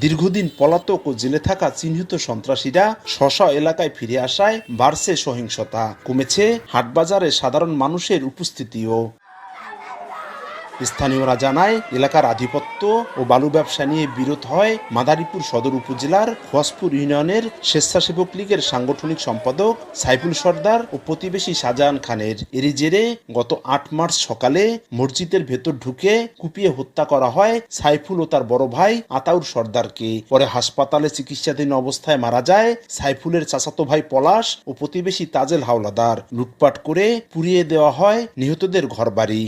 দীর্ঘদিন পলাতক ও জেলে থাকা চিহ্নিত সন্ত্রাসীরা স্ব এলাকায় ফিরে আসায় বাড়ছে সহিংসতা, কমেছে হাটবাজারে সাধারণ মানুষের উপস্থিতিও। স্থানীয়রা জানায়, এলাকার আধিপত্য ও বালু ব্যবসা নিয়ে বিরোধ হয় মাদারীপুর সদর উপজেলার খোয়াজপুর ইউনিয়নের স্বেচ্ছাসেবক লীগের সাংগঠনিক সম্পাদক সাইফুল সর্দার ও প্রতিবেশী শাহজাহান খানের। এরই জেরে গত ৮ মার্চ সকালে মসজিদের ভেতর ঢুকে কুপিয়ে হত্যা করা হয় সাইফুল ও তার বড় ভাই আতাউর সর্দারকে। পরে হাসপাতালে চিকিৎসাধীন অবস্থায় মারা যায় সাইফুলের চাচাতো ভাই পলাশ ও প্রতিবেশী তাজেল হাওলাদার। লুটপাট করে পুড়িয়ে দেওয়া হয় নিহতদের ঘরবাড়ি।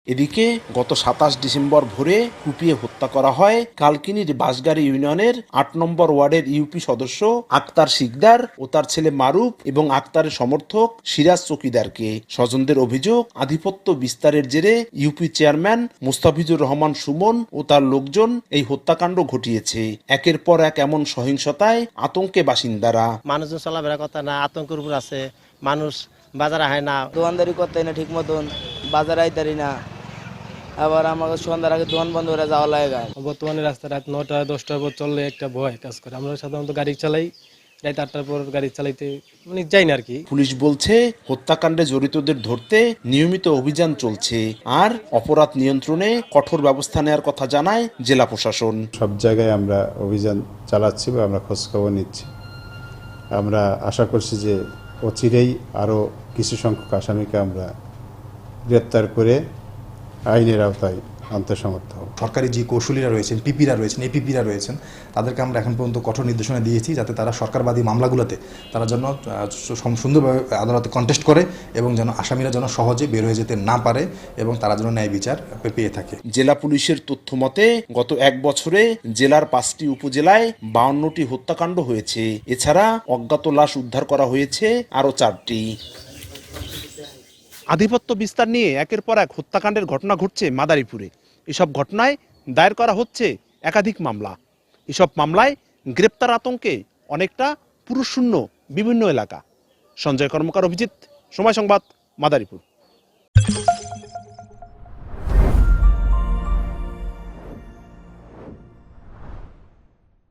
এদিকে গত ২৭ ডিসেম্বর ভোরে কুপিয়ে হত্যা করা হয় কালকিনির বাঁশগাড়ি ইউনিয়নের ৮ নম্বর ওয়ার্ডের ইউপি সদস্য আক্তার শিকদার ও তার ছেলে মারুফ এবং আক্তারের সমর্থক সিরাজ চকিদারকে। স্বজনদের অভিযোগ, আধিপত্য বিস্তারের জেরে ইউপি চেয়ারম্যান মুস্তাফিজুর রহমান সুমন ও তার লোকজন এই হত্যাকাণ্ড ঘটিয়েছে। একের পর এক এমন সহিংসতায় আতঙ্কে বাসিন্দারা। মানুষজন চলাফেরা কথা না, আতঙ্কের উপর আছে মানুষ। বাজারে হয় না, দোকানদারি করতে না ঠিক মতন, বাজারে আইতারি না, আবার আমাকে সন্ধ্যার আগে দোকান বন্ধ করে যাওয়া লাগে। বর্তমানে রাস্তা রাত ৯টা 10টার পর চললে একটা ভয় কাজ করে। আমরা সাধারণত গাড়ি চালাই, রাত ৮টার পর গাড়ি চালাইতে যাই না আর কি। পুলিশ বলছে, হত্যাকাণ্ডে জড়িতদের ধরতে নিয়মিত অভিযান চলছে আর অপরাধ নিয়ন্ত্রণে কঠোর ব্যবস্থা নেওয়ার কথা জানায় জেলা প্রশাসন। সব জায়গায় আমরা অভিযান চালাচ্ছি বা আমরা খোঁজখবর নিচ্ছি। আমরা আশা করছি যে অচিরেই আরও কিছু সংখ্যক আসামিকে আমরা গ্রেপ্তার করে আইনের আওতায় আনতে সমর্থ হব। সরকারি যে কৌশলীরা রয়েছেন, পিপিরা রয়েছেন, এপিপিরা রয়েছেন, তাদেরকে আমরা এখন পর্যন্ত কঠোর নির্দেশনা দিয়েছি যাতে তারা সরকারবাদী মামলাগুলোতে তারা যেন সুন্দরভাবে আদালতে কন্টেস্ট করে এবং যেন আসামিরা যেন সহজে বের হয়ে যেতে না পারে এবং তারা যেন ন্যায় বিচার পেয়ে থাকে। জেলা পুলিশের তথ্য মতে গত ১ বছরে জেলার ৫টি উপজেলায় ৫২টি হত্যাকাণ্ড হয়েছে। এছাড়া অজ্ঞাত লাশ উদ্ধার করা হয়েছে আরও ৪টি। আধিপত্য বিস্তার নিয়ে একের পর এক হত্যাকাণ্ডের ঘটনা ঘটছে মাদারীপুরে। এসব ঘটনায় দায়ের করা হচ্ছে একাধিক মামলা। এসব মামলায় গ্রেপ্তার আতঙ্কে অনেকটা পুরুষশূন্য বিভিন্ন এলাকা। সঞ্জয় কর্মকার, অভিজিৎ, সময় সংবাদ, মাদারীপুর।